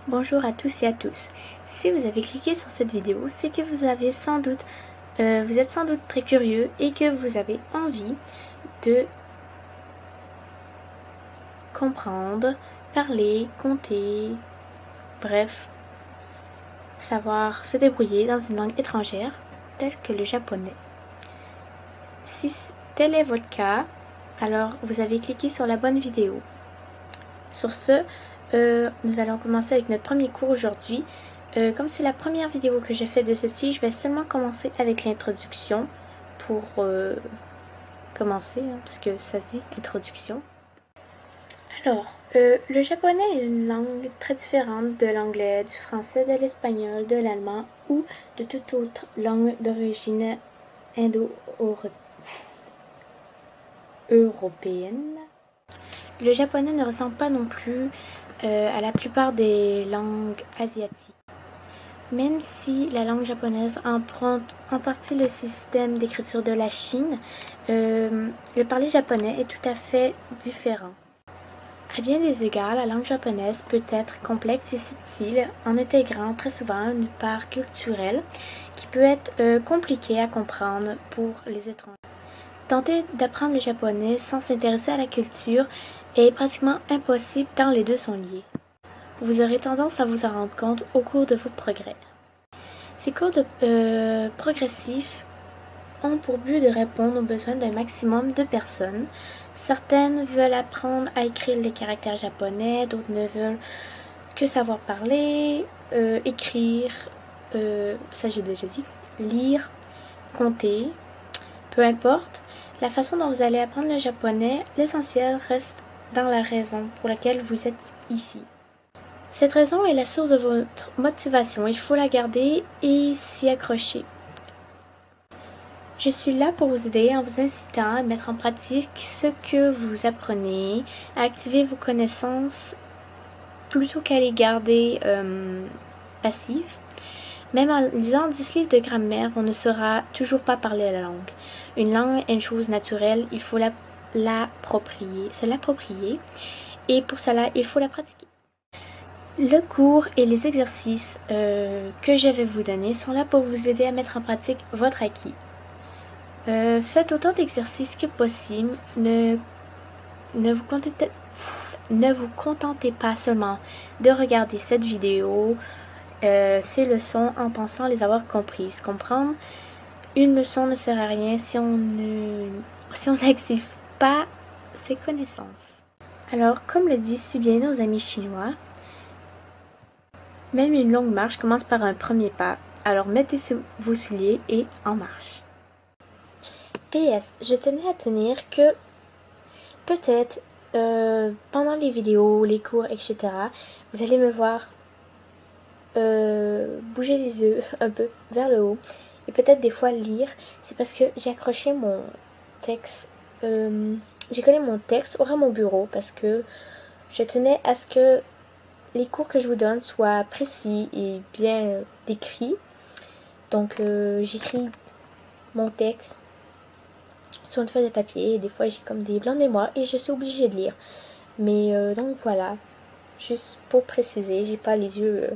Bonjour à tous et à tous. Si vous avez cliqué sur cette vidéo, c'est que vous êtes sans doute très curieux et que vous avez envie de comprendre, parler, compter, bref, savoir se débrouiller dans une langue étrangère telle que le japonais. Si tel est votre cas, alors vous avez cliqué sur la bonne vidéo. Sur ce, nous allons commencer avec notre premier cours aujourd'hui. Comme c'est la première vidéo que j'ai fait de ceci, je vais seulement commencer avec l'introduction pour commencer, parce que ça se dit introduction. Alors, le japonais est une langue très différente de l'anglais, du français, de l'espagnol, de l'allemand ou de toute autre langue d'origine indo-européenne. Le japonais ne ressemble pas non plus à la plupart des langues asiatiques. Même si la langue japonaise emprunte en partie le système d'écriture de la Chine, le parler japonais est tout à fait différent. À bien des égards, la langue japonaise peut être complexe et subtile en intégrant très souvent une part culturelle qui peut être compliquée à comprendre pour les étrangers. Tenter d'apprendre le japonais sans s'intéresser à la culture est pratiquement impossible tant les deux sont liés. Vous aurez tendance à vous en rendre compte au cours de vos progrès. Ces cours progressifs ont pour but de répondre aux besoins d'un maximum de personnes. Certaines veulent apprendre à écrire les caractères japonais, d'autres ne veulent que savoir parler, écrire, ça j'ai déjà dit, lire, compter, peu importe. La façon dont vous allez apprendre le japonais, l'essentiel reste dans la raison pour laquelle vous êtes ici. Cette raison est la source de votre motivation. Il faut la garder et s'y accrocher. Je suis là pour vous aider en vous incitant à mettre en pratique ce que vous apprenez, à activer vos connaissances plutôt qu'à les garder passives. Même en lisant 10 livres de grammaire, on ne saura toujours pas parler la langue. Une langue est une chose naturelle, il faut se l'approprier et pour cela, il faut la pratiquer. Le cours et les exercices que je vais vous donner sont là pour vous aider à mettre en pratique votre acquis. Faites autant d'exercices que possible. Ne vous contentez pas seulement de regarder cette vidéo, ces leçons en pensant les avoir comprises. Comprendre une leçon ne sert à rien si on n'active pas ses connaissances. Alors, comme le disent si bien nos amis chinois, même une longue marche commence par un premier pas. Alors mettez vos souliers et en marche. PS, je tenais à tenir que peut-être pendant les vidéos, les cours, etc., vous allez me voir bouger les yeux un peu vers le haut et peut-être des fois lire. C'est parce que j'ai accroché mon texte, j'ai collé mon texte à mon bureau parce que je tenais à ce que les cours que je vous donne soient précis et bien décrits. Donc j'écris mon texte sur une feuille de papier et des fois j'ai comme des blancs de mémoire et je suis obligée de lire. Mais donc voilà, juste pour préciser, j'ai pas les yeux